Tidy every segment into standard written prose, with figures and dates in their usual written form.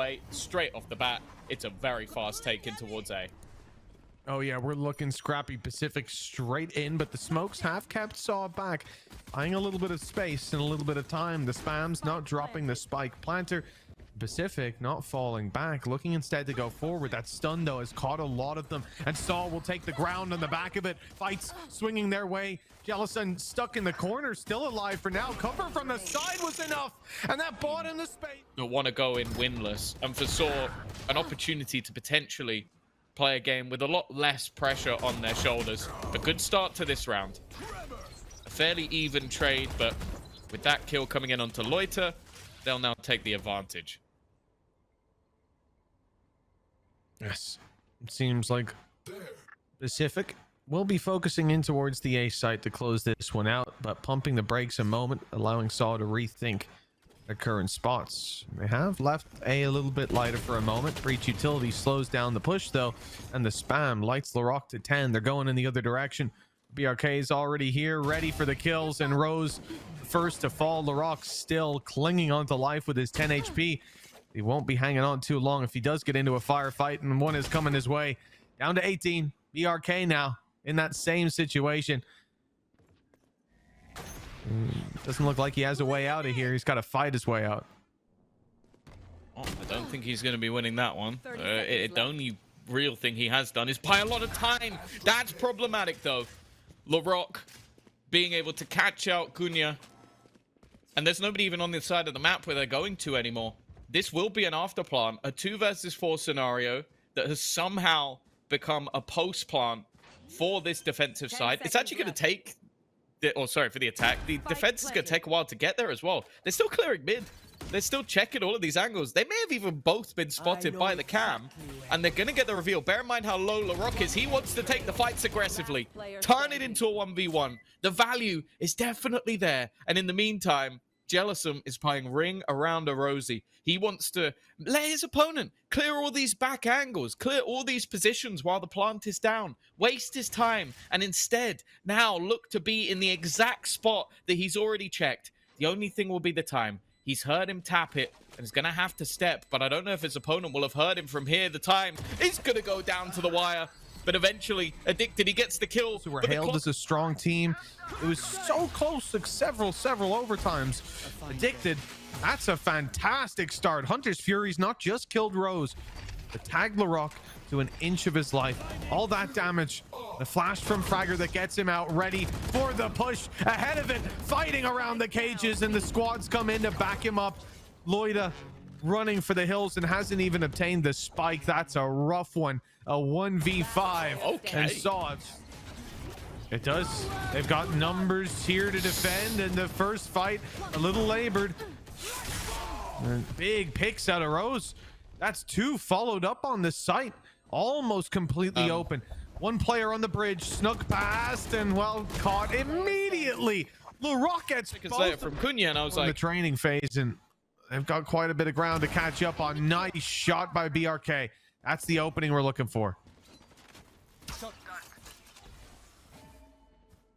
way, straight off the bat, it's a very fast take in towards A. Oh yeah, we're looking scrappy. Pacific straight in, but the smokes have kept Saw back, buying a little bit of space and a little bit of time. The spam's not dropping the spike planter. Pacific not falling back, looking instead to go forward. That stun though has caught a lot of them, and Saw will take the ground on the back of it. Fights swinging their way. Celasun stuck in the corner, still alive for now. Cover from the side was enough, and that bought in the space. You'll want to go in winless, and for Saw, an opportunity to potentially play a game with a lot less pressure on their shoulders. A good start to this round. A fairly even trade, but with that kill coming in onto Loita, they'll now take the advantage. Yes, it seems like Pacific will be focusing in towards the A site to close this one out, but pumping the brakes a moment, allowing Saw to rethink their current spots. They have left A little bit lighter for a moment. Breach utility slows down the push though, and the spam lights Larocque to 10. They're going in the other direction. BRK is already here, ready for the kills, and Rose first to fall. Larocque still clinging onto life with his 10 HP. He won't be hanging on too long if he does get into a firefight, and one is coming his way. Down to 18. BRK now in that same situation. Doesn't look like he has a way out of here. He's got to fight his way out. Oh, I don't think he's going to be winning that one. The only real thing he has done is buy a lot of time. That's problematic, though. Larocque being able to catch out Cunha. And there's nobody even on the side of the map where they're going to anymore. This will be an afterplant, a 2 versus 4 scenario that has somehow become a post plant for this defensive side. It's actually going to take... for the attack. The defense is going to take a while to get there as well. They're still clearing mid. They're still checking all of these angles. They may have even both been spotted by the cam, and they're going to get the reveal. Bear in mind how low Larocque is. He wants to take the fights aggressively, turn it into a 1v1. The value is definitely there, and in the meantime, Celasun is playing ring around a Rosé. He wants to let his opponent clear all these back angles, clear all these positions while the plant is down, waste his time, and instead now look to be in the exact spot that he's already checked. The only thing will be the time. He's heard him tap it, and he's going to have to step, but I don't know if his opponent will have heard him from here. The time is going to go down to the wire. But eventually, Addicted, he gets the kill. So we're hailed as a strong team. It was so close to several overtimes. Addicted, that's a fantastic start. Hunter's Fury's not just killed Rose, but tagged Larocque to an inch of his life. All that damage. The flash from Fragger that gets him out, ready for the push. Ahead of it, fighting around the cages, and the squads come in to back him up. Loita running for the hills and hasn't even obtained the spike. That's a rough one. A 1v5. Okay. And Saw it does. They've got numbers here to defend, and the first fight a little labored. And big picks out of Rose. That's 2 followed up on the site, almost completely open. One player on the bridge snuck past and well caught immediately. Larocque gets both from Cunha, and I was like like, the training phase, and they've got quite a bit of ground to catch up on. Nice shot by BRK. That's the opening we're looking for.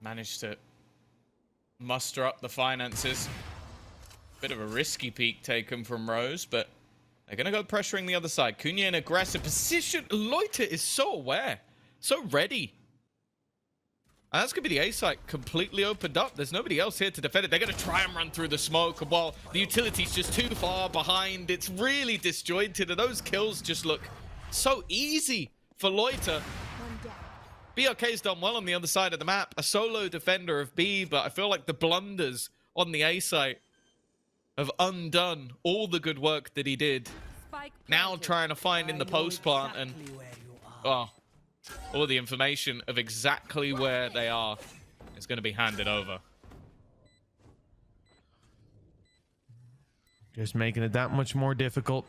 managed to muster up the finances. Bit of a risky peek taken from Rose, but they're going to go pressuring the other side. Cunha in aggressive position. Loita is so aware, so ready. And that's going to be the A site completely opened up. There's nobody else here to defend it. They're going to try and run through the smoke. And while the utility's just too far behind, it's really disjointed. And those kills just look so easy for Loita. BRK's done well on the other side of the map. A solo defender of B, but I feel like the blunders on the A site have undone all the good work that he did. Now trying to find in the post plant and... oh, all the information of exactly where they are is going to be handed over. Just making it that much more difficult.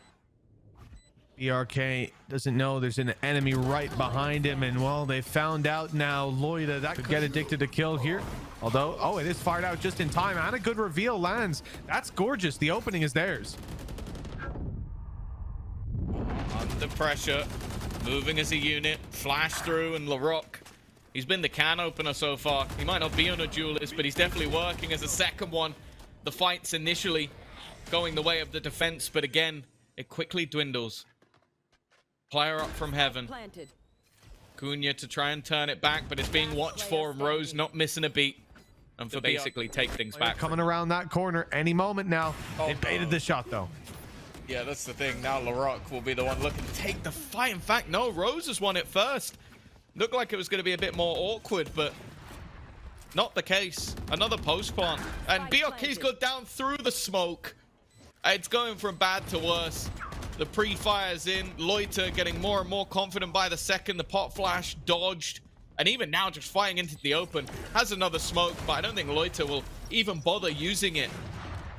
BRK doesn't know there's an enemy right behind him, and well, they found out now. Loita, that could get addicted to kill here. Although, oh, it is fired out just in time, and a good reveal lands. That's gorgeous. The opening is theirs. Under pressure, moving as a unit, flash through, and Larocque, he's been the can opener so far. He might not be on a duelist, but he's definitely working as a second one. The fight's initially going the way of the defense, but again, it quickly dwindles. Player up from heaven. Planted. Cunha to try and turn it back, but it's being watched for, and Rose not missing a beat. And for basically take things back. Coming around that corner any moment now. They baited the shot though. Yeah, that's the thing. Now LaRock will be the one looking to take the fight. In fact, no, Rose has won it first. Looked like it was going to be a bit more awkward, but not the case. Another post plant. And BRK's got down through the smoke. It's going from bad to worse. The pre-fire's in. Loita getting more and more confident by the second. The pot flash dodged. And even now, just flying into the open. Has another smoke, but I don't think Loita will even bother using it.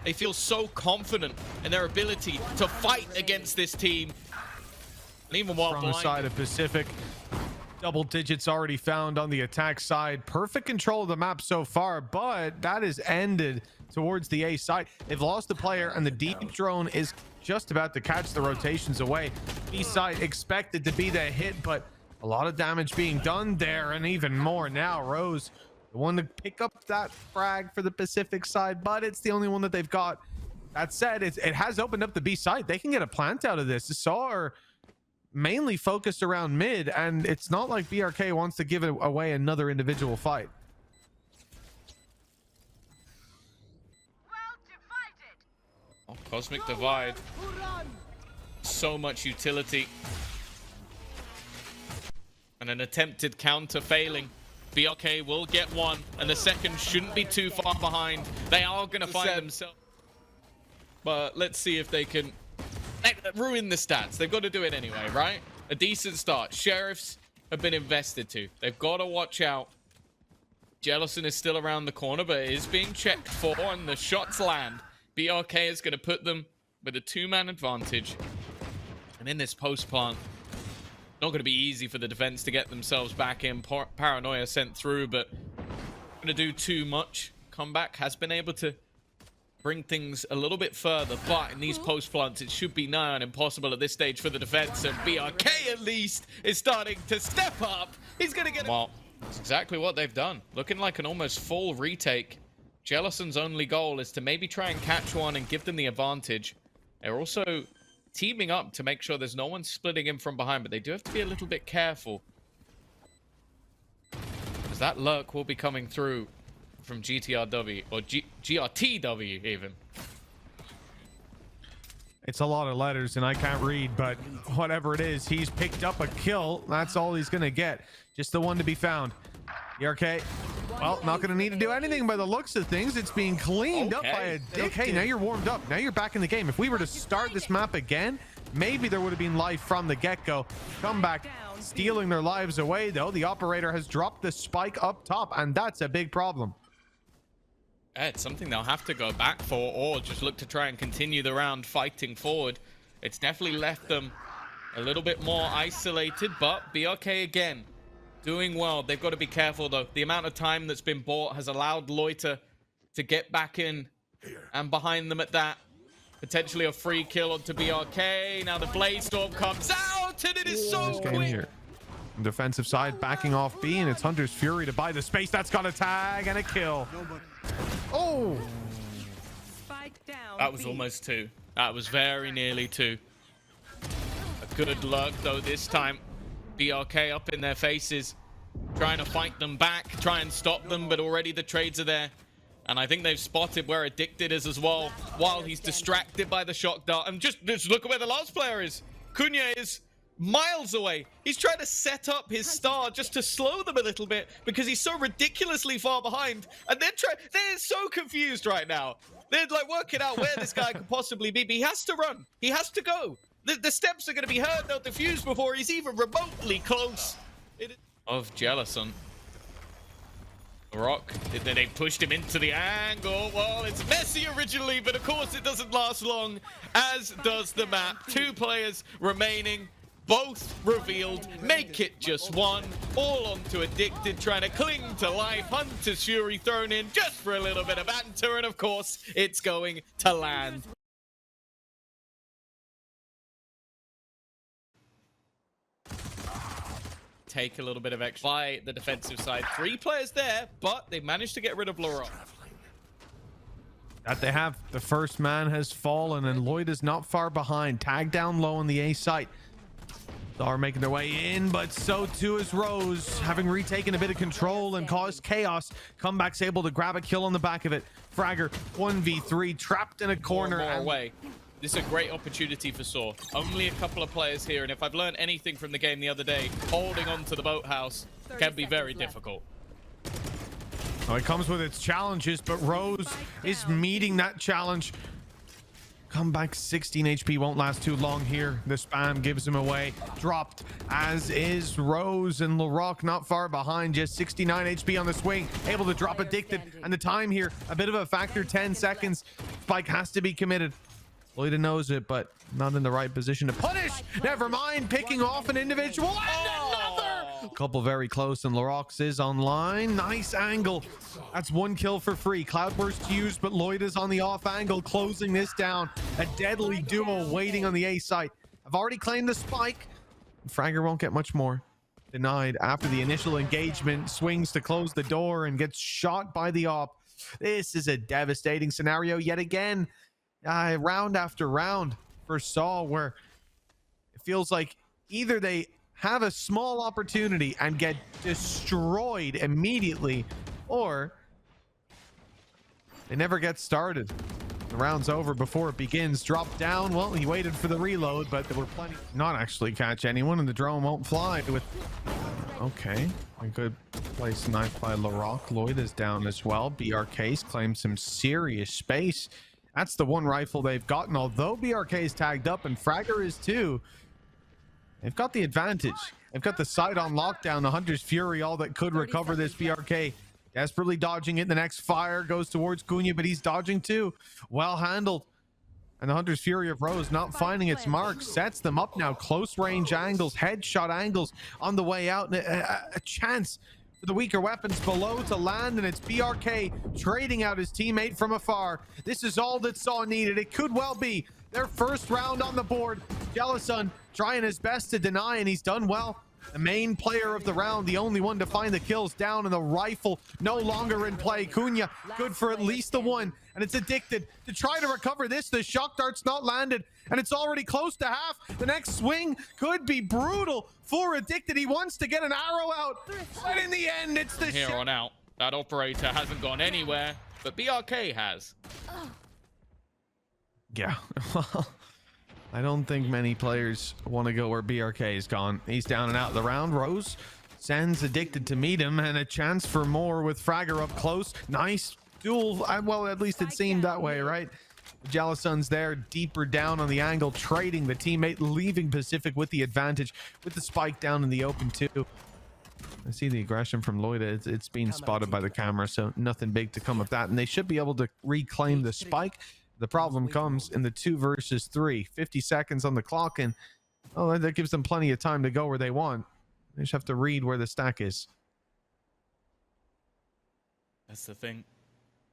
They feel so confident in their ability to fight against this team. And even while from the side of Pacific, double digits already found on the attack side. Perfect control of the map so far, but that is ended towards the A side. They've lost the player, and the deep drone is just about to catch the rotations away. B side expected to be the hit, but a lot of damage being done there, and even more now. Rose, the one to pick up that frag for the Pacific side, but it's the only one that they've got. That said, it has opened up the B side. They can get a plant out of this. The SAW are mainly focused around mid, and it's not like BRK wants to give away another individual fight. Oh, Cosmic Divide. So much utility. And an attempted counter failing. BRK will get one, and the second shouldn't be too far behind. They are going to find themselves. But let's see if they can ruin the stats. They've got to do it anyway, right? A decent start. Sheriffs have been invested to. They've got to watch out. Celasun is still around the corner, but it is being checked for, and the shots land. BRK is going to put them with a two-man advantage. And in this post plant, not going to be easy for the defense to get themselves back in. Paranoia sent through, but going to do too much. Comeback has been able to bring things a little bit further, but in these post plants, it should be nigh on impossible at this stage for the defense. And BRK at least is starting to step up. He's going to get it. Well, that's exactly what they've done. Looking like an almost full retake. Celasun's only goal is to maybe try and catch one and give them the advantage. They're also teaming up to make sure there's no one splitting in from behind, but they do have to be a little bit careful, because that lurk will be coming through from GTRW, or GRTW even. It's a lot of letters and I can't read, but whatever it is, he's picked up a kill. That's all he's gonna get. Just the one to be found. BRK, well, not gonna need to do anything by the looks of things. It's being cleaned up by a dick. Hey, now you're warmed up. Now you're back in the game. If we were to start this map again, maybe there would have been life from the get-go. Come back, stealing their lives away, though. The operator has dropped the spike up top, and that's a big problem. It's something they'll have to go back for, or just look to try and continue the round fighting forward. It's definitely left them a little bit more isolated, but BRK again doing well. They've got to be careful, though. The amount of time that's been bought has allowed Loita to get back in, and behind them at that, potentially a free kill onto BRK. Now the Blade Storm comes out, and it is so quick. Here. Defensive side backing off B, and it's Hunter's Fury to buy the space. That's got a tag and a kill. Oh, that was almost two. That was very nearly two. A good luck though this time. BRK up in their faces, trying to fight them back, try and stop them, but already the trades are there. And I think they've spotted where Addicted is as well, while he's distracted by the shock dart. And just look at where the last player is. Cunha is miles away. He's trying to set up his star just to slow them a little bit, because he's so ridiculously far behind. And they're so confused right now. They're like working out where this guy could possibly be. But he has to run. He has to go. The steps are going to be heard. They'll defuse before he's even remotely close. Of Celasun. Rock, then they pushed him into the angle. Well, it's messy originally, but of course it doesn't last long, as does the map. Two players remaining, both revealed. Make it just one. All onto Addicted, trying to cling to life. Hunter's Fury thrown in just for a little bit of banter, and of course it's going to land. Take a little bit of extra by the defensive side. Three players there, but they managed to get rid of LaRock. that they have. The first man has fallen, and Loita's not far behind. Tag down low on the A site. Are making their way in, but so too is Rose, having retaken a bit of control and caused chaos. Comeback's able to grab a kill on the back of it. Fragger 1v3 trapped in a corner. More away. This is a great opportunity for Saw. Only a couple of players here, and if I've learned anything from the game the other day, holding on to the boathouse can be very difficult. Oh, it comes with its challenges, but Rose is meeting that challenge. Comeback 16 HP won't last too long here. The spam gives him away. Dropped, as is Rose, and Larocque not far behind, just 69 HP on the swing. Able to drop Addicted, and the time here, a bit of a factor, 10 seconds. Spike has to be committed. Loita knows it, but not in the right position to punish. Never mind, picking off an individual, and another! Couple very close, and Larocque is online. Nice angle. That's one kill for free. Cloudburst used, but Loita's on the off angle, closing this down. A deadly duo waiting on the A site. I've already claimed the spike. Fragger won't get much more. Denied after the initial engagement. Swings to close the door and gets shot by the op. This is a devastating scenario yet again. Round after round for Saw, where it feels like either they have a small opportunity and get destroyed immediately, or they never get started. The round's over before it begins. Drop down. Well, he waited for the reload, but there were plenty. Not actually catch anyone, and the drone won't fly. With okay, a good place knife by Larocque. Lloyd is down as well. BRK's claimed some serious space. That's the one rifle they've gotten, although BRK is tagged up and Fragger is too. They've got the advantage. They've got the site on lockdown. The Hunter's Fury, all that could recover this. BRK desperately dodging it. The next fire goes towards Cunha, but he's dodging too. Well handled. And the Hunter's Fury of Rose not finding its mark. Sets them up now. Close range angles, headshot angles on the way out. A chance for the weaker weapons below to land, and it's BRK trading out his teammate from afar. This is all that Saw needed. It could well be their first round on the board. Celasun trying his best to deny, and he's done well. The main player of the round, the only one to find the kills, down, and the rifle no longer in play. Cunha good for at least the one, and it's Addicted to try to recover this. The shock dart's not landed, and it's already close to half. The next swing could be brutal for Addicted. He wants to get an arrow out, but in the end, it's the here on out. That operator hasn't gone anywhere, but BRK has. Yeah. I don't think many players want to go where BRK is gone. He's down and out of the round. Rose sends Addicted to meet him, and a chance for more with Fragger up close. Nice duel. Well, at least it seemed that way, right? Celasun's there, deeper down on the angle, trading the teammate, leaving Pacific with the advantage, with the spike down in the open too. I see the aggression from Loita. It's being spotted by the camera, so nothing big to come of that. And they should be able to reclaim the spike. The problem comes in the 2 versus 3. 50 seconds on the clock, and oh, that gives them plenty of time to go where they want. They just have to read where the stack is. That's the thing.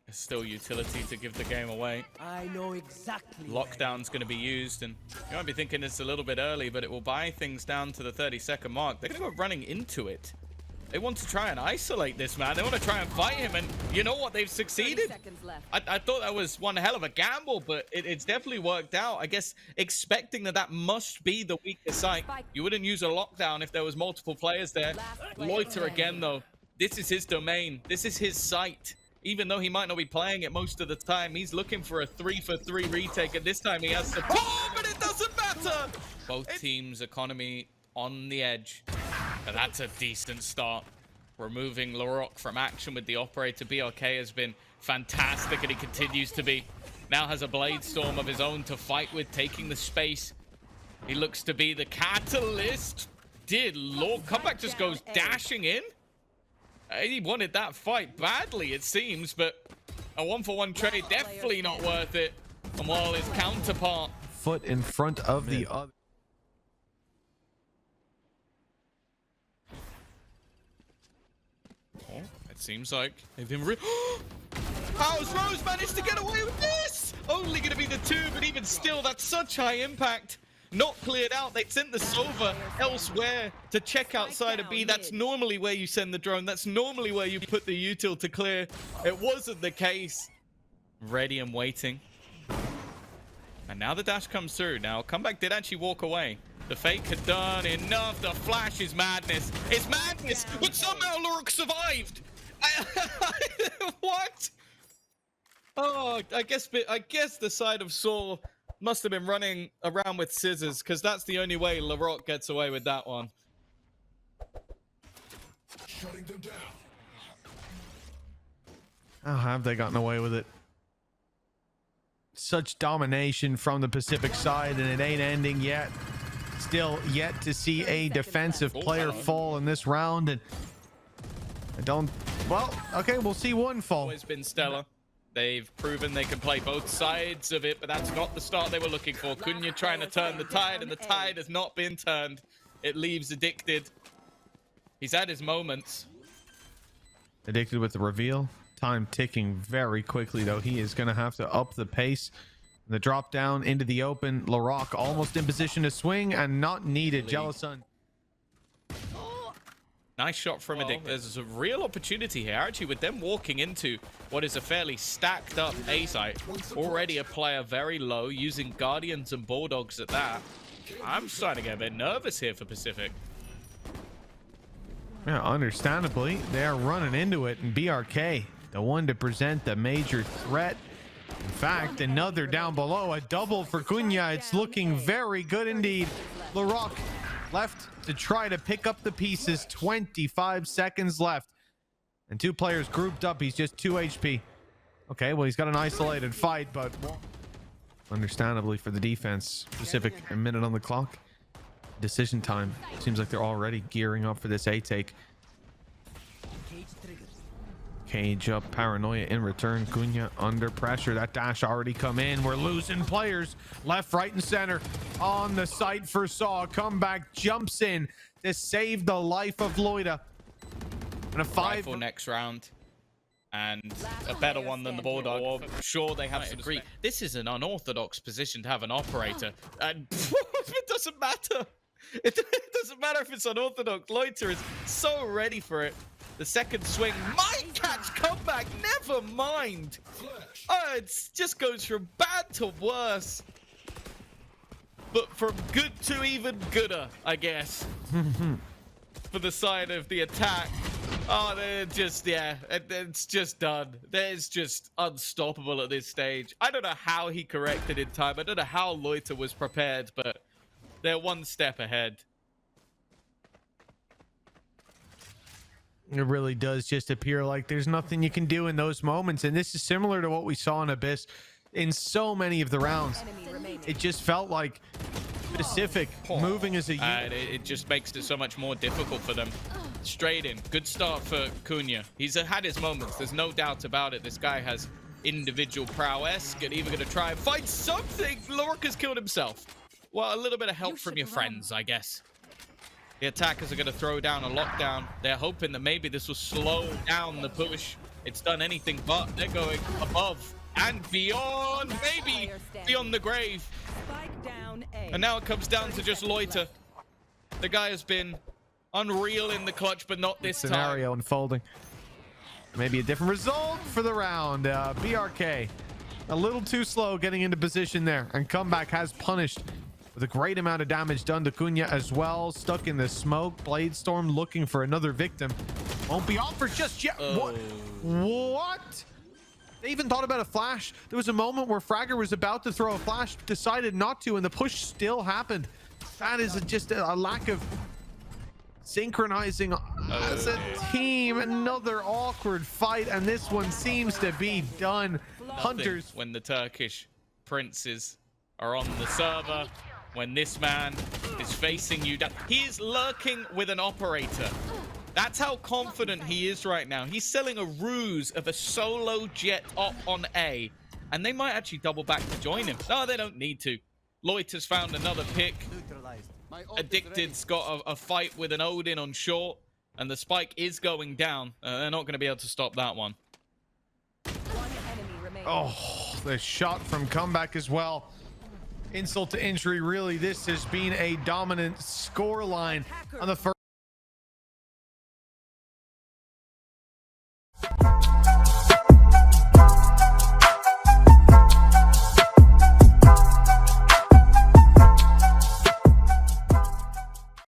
There's still utility to give the game away. I know exactly. Lockdown's going to be used, and you might be thinking it's a little bit early, but it will buy things down to the 30-second mark. They're going to go running into it. They want to try and isolate this man. They want to try and fight him, and you know what? They've succeeded. I thought that was one hell of a gamble, but it's definitely worked out. I guess expecting that must be the weaker site. You wouldn't use a lockdown if there was multiple players there. Loiter again, though. This is his domain. This is his site. Even though he might not be playing it most of the time, he's looking for a 3-for-3 retake, and this time he has to... Oh, but it doesn't matter! Both teams' economy on the edge. And that's a decent start. Removing Larocque from action with the operator. BRK has been fantastic, and he continues to be. Now has a Blade Storm of his own to fight with, taking the space. He looks to be the catalyst. Dear Lord, comeback just goes dashing in. He wanted that fight badly, it seems, but a 1-for-1 trade definitely not worth it. And while his counterpart... Foot in front of the other. Oh, it seems like they've been how's Rose managed to get away with this? Only going to be the 2, but even still, that's such high impact. Not cleared out. They sent the Sova elsewhere to check outside of B. That's normally where you send the drone. That's normally where you put the util to clear. It wasn't the case. ready and waiting. And now the dash comes through. Now, Comeback did actually walk away. The fake had done enough. The flash is madness. It's madness, but somehow Lurk survived. What? Oh, I guess the side of Saul must have been running around with scissors, because that's the only way LaRock gets away with that one. Shutting them down. How have they gotten away with it? Such domination from the Pacific side, and it ain't ending yet. Still yet to see a defensive player fall in this round, and I don't. Well, okay, we'll see one fall. Always been stellar. They've proven they can play both sides of it, but that's not the start they were looking for. Cunha trying to turn the tide, and the tide has not been turned. It leaves Addicted. He's had his moments. Addicted with the reveal. Time ticking very quickly, though. He is going to have to up the pace. The drop down into the open. LaRock almost in position to swing and not needed. Celasun. Nice shot from Addicted. There's a real opportunity here, actually, with them walking into what is a fairly stacked up A site. Already a player very low, using Guardians and Bulldogs at that. I'm starting to get a bit nervous here for Pacific. Yeah, understandably, they're running into it, and BRK, the one to present the major threat. In fact, another down below, a double for Cunha. It's looking very good indeed. LaRock left to try to pick up the pieces. 25 seconds left, and two players grouped up. He's just 2 HP. Okay, well, he's got an isolated fight, but understandably for the defense, Pacific, a minute on the clock. Decision time. Seems like they're already gearing up for this A take. Cage up, paranoia in return. Cunha under pressure. That dash already come in. We're losing players left, right, and center on the site for Saw. Comeback jumps in to save the life of Loita. And a 5 Rifle next round, and a better one than the Bulldog. For sure, they have to agree. This is an unorthodox position to have an operator, and it doesn't matter. It doesn't matter if it's unorthodox. Loita is so ready for it. The second swing might catch Comeback. Never mind. It just goes from bad to worse. But from good to even gooder, I guess. For the side of the attack. Oh, they're just, yeah, it's just done. There's just unstoppable at this stage. I don't know how he corrected in time. I don't know how Loita was prepared, but they're one step ahead. It really does just appear like there's nothing you can do in those moments. And this is similar to what we saw in Abyss in so many of the rounds. It just felt like Pacific moving as a unit. It just makes it so much more difficult for them. Straight in. Good start for Cunha. He's had his moments. There's no doubt about it. This guy has individual prowess. Get even going to try and find something. Lork has killed himself. Well, a little bit of help from your friends, I guess. The attackers are going to throw down a lockdown. They're hoping that maybe this will slow down the push. It's done anything but. They're going above and beyond, maybe beyond the grave. And now it comes down to just Loita. The guy has been unreal in the clutch, but not this scenario time. Unfolding. Maybe a different result for the round. BRK, a little too slow getting into position there, and Comeback has punished with a great amount of damage done to Cunha as well. Stuck in the smoke. Bladestorm looking for another victim. Won't be offered just yet. Oh. What? They even thought about a flash. There was a moment where Fragger was about to throw a flash, decided not to, and the push still happened. That is just a lack of synchronizing as a team. Another awkward fight, and this one seems to be done. Hunters. When the Turkish princes are on the server, when this man is facing you down, he is lurking with an operator. That's how confident he is right now. He's selling a ruse of a solo jet up on A, and they might actually double back to join him. No, they don't need to. Loita's found another pick. Addicted's got a fight with an Odin on short, and the spike is going down. They're not going to be able to stop that one. Oh, the shot from Comeback as well. Insult to injury, really. This has been a dominant score line on the first.